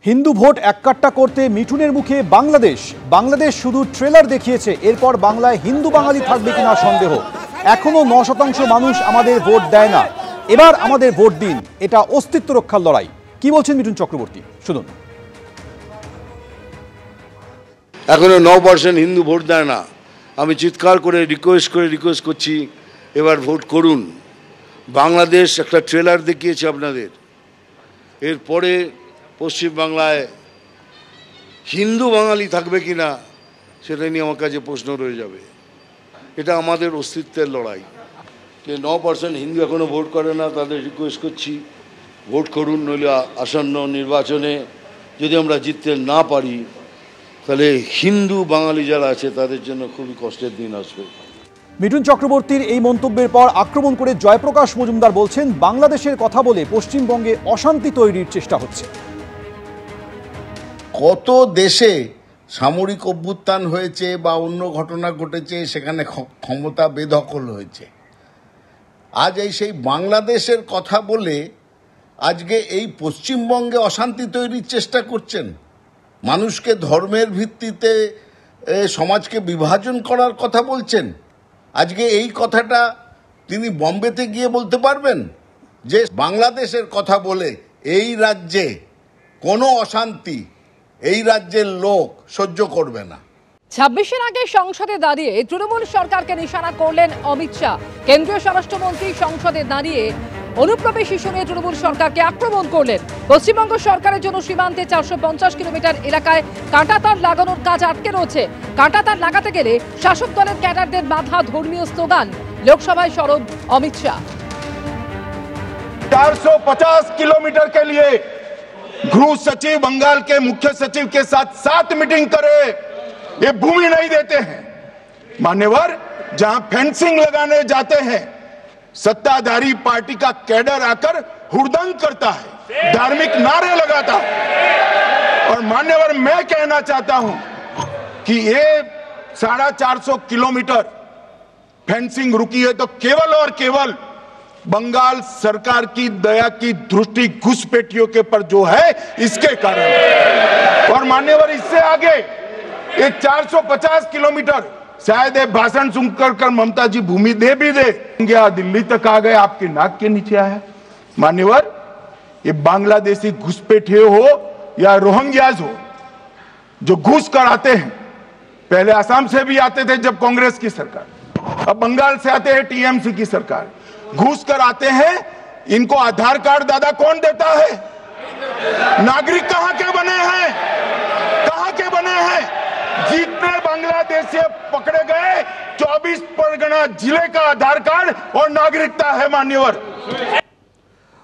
Hindu vote এককাট্টা করতে মিঠুনের মুখে বাংলাদেশ শুধু ট্রেলার দেখিয়েছে। এরপর বাংলায় হিন্দু বাঙালি থাকবে কিনা সন্দেহ। এখনো 9% মানুষ আমাদের ভোট দেয় না। এবার আমাদের ভোট দিন, এটা অস্তিত্ব রক্ষার লড়াই। কি বলছেন মিঠুন চক্রবর্তী, শুনুন। এখনো 9% হিন্দু ভোট দেয় না। আমি চিৎকার করে রিকোয়েস্ট করছি, এবার ভোট করুন। বাংলাদেশ একটা ট্রেলার দেখিয়েছে আপনাদের। এরপরে পশ্চিমবাংলায় হিন্দু বাঙালি থাকবে কিনা সেটা নিয়ে আমার কাছে প্রশ্ন রয়ে যাবে। এটা আমাদের অস্তিত্বের লড়াই। যে 9% হিন্দু এখনো ভোট করে না, তাদের রিকোয়েস্ট করছি ভোট করুন। নইলে আসন্ন নির্বাচনে যদি আমরা জিততে না পারি তাহলে হিন্দু বাঙালি যারা আছে তাদের জন্য খুবই কষ্টের দিন আসবে। মিঠুন চক্রবর্তীর এই মন্তব্যের পর আক্রমণ করে জয়প্রকাশ মজুমদার বলছেন, বাংলাদেশের কথা বলে পশ্চিমবঙ্গে অশান্তি তৈরির চেষ্টা হচ্ছে। কত দেশে সামরিক অভ্যুত্থান হয়েছে বা অন্য ঘটনা ঘটেছে, সেখানে ক্ষমতা বেদখল হয়েছে। আজ সেই বাংলাদেশের কথা বলে আজকে এই পশ্চিমবঙ্গে অশান্তি তৈরির চেষ্টা করছেন। মানুষকে ধর্মের ভিত্তিতে সমাজকে বিভাজন করার কথা বলছেন। আজকে এই কথাটা তিনি বম্বেতে গিয়ে বলতে পারবেন যে বাংলাদেশের কথা বলে এই রাজ্যে কোনো অশান্তি এই রাজ্যের লোক সহ্য করবে না। 26-এর আগে সংসদে দাঁড়িয়ে তৃণমূল সরকারকে নিশানা করলেন অমিত শাহ। কেন্দ্রীয় স্বরাষ্ট্রমন্ত্রী সংসদে দাঁড়িয়ে অনুপ্রবেশ ইস্যু নিয়ে তৃণমূল সরকারকে আক্রমণ করলেন। পশ্চিমবঙ্গ সরকারের জন্য সীমান্তে 450 কিলোমিটার এলাকায় কাঁটাতার লাগানোর কাজ আটকে রয়েছে। কাঁটাতার লাগাতে গেলে শাসক দলের ক্যাডারদের বাধা, ধর্মীয় স্লোগান। লোকসভায় সরব অমিত শাহ। 450 किलोमीटर के लिए गृह सचिव बंगाल के मुख्य सचिव के साथ 7 मीटिंग करे, ये भूमि नहीं देते हैं। मान्यवर, जहां फेंसिंग लगाने जाते हैं सत्ताधारी पार्टी का कैडर आकर हुड़दंग करता है, धार्मिक नारे लगाता है। और मान्यवर, मैं कहना चाहता हूं कि ये 450 किलोमीटर फेंसिंग रुकी है तो केवल और केवल बंगाल सरकार की दया की दृष्टि घुसपैठियों के पर जो है इसके कारण। और मान्यवर, इससे आगे ये 450 किलोमीटर शायद ये भाषण सुनकर ममता जी भूमि दे भी दे, गया दिल्ली तक आ गए, आपके नाक के नीचे आया। मान्यवर, ये बांग्लादेशी घुसपैठिए हो या रोहिंग्याज हो जो घुस कर आते हैं, पहले असम से भी आते थे जब कांग्रेस की सरकार, अब बंगाल से आते हैं टीएमसी की सरकार, घुस कर आते हैं। इनको आधार कार्ड दादा कौन देता है? नागरिक कहां के बने हैं? कहां के बने हैं? जितने बांग्लादेश से पकड़े गए 24 परगना जिले का आधार कार्ड और नागरिकता है। मान्यवर,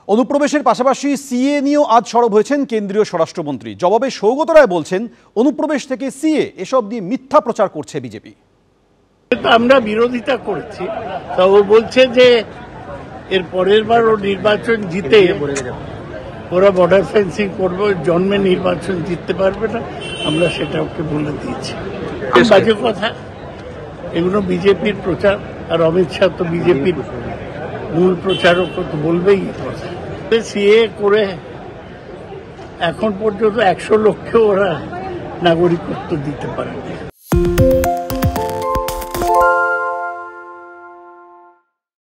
অনুপ্রবেশের পাশাপাশি সিএ নিয়েও আজ সরব হয়েছেন কেন্দ্রীয় স্বরাষ্ট্রমন্ত্রী। জবাবে সৌগত রায় বলছেন, অনুপ্রবেশ থেকে সিএ এসব দিয়ে মিথ্যা প্রচার করছে বিজেপি। আমরা বিরোধিতা করেছি, তা ও বলছে যে এর পরের বার ও নির্বাচন জিতে ওরা বর্ডার ফেন্সিং করবে, জন্মে নির্বাচন জিততে পারবে না। আমরা সেটা ওকে বলে দিয়েছি। বাজে কথা, এগুলো বিজেপির প্রচার। আর অমিত শাহ তো বিজেপির মূল প্রচারক, তো বলবেই কথা। সিএ করে এখন পর্যন্ত 100 লক্ষ ওরা নাগরিকত্ব দিতে পারেনি।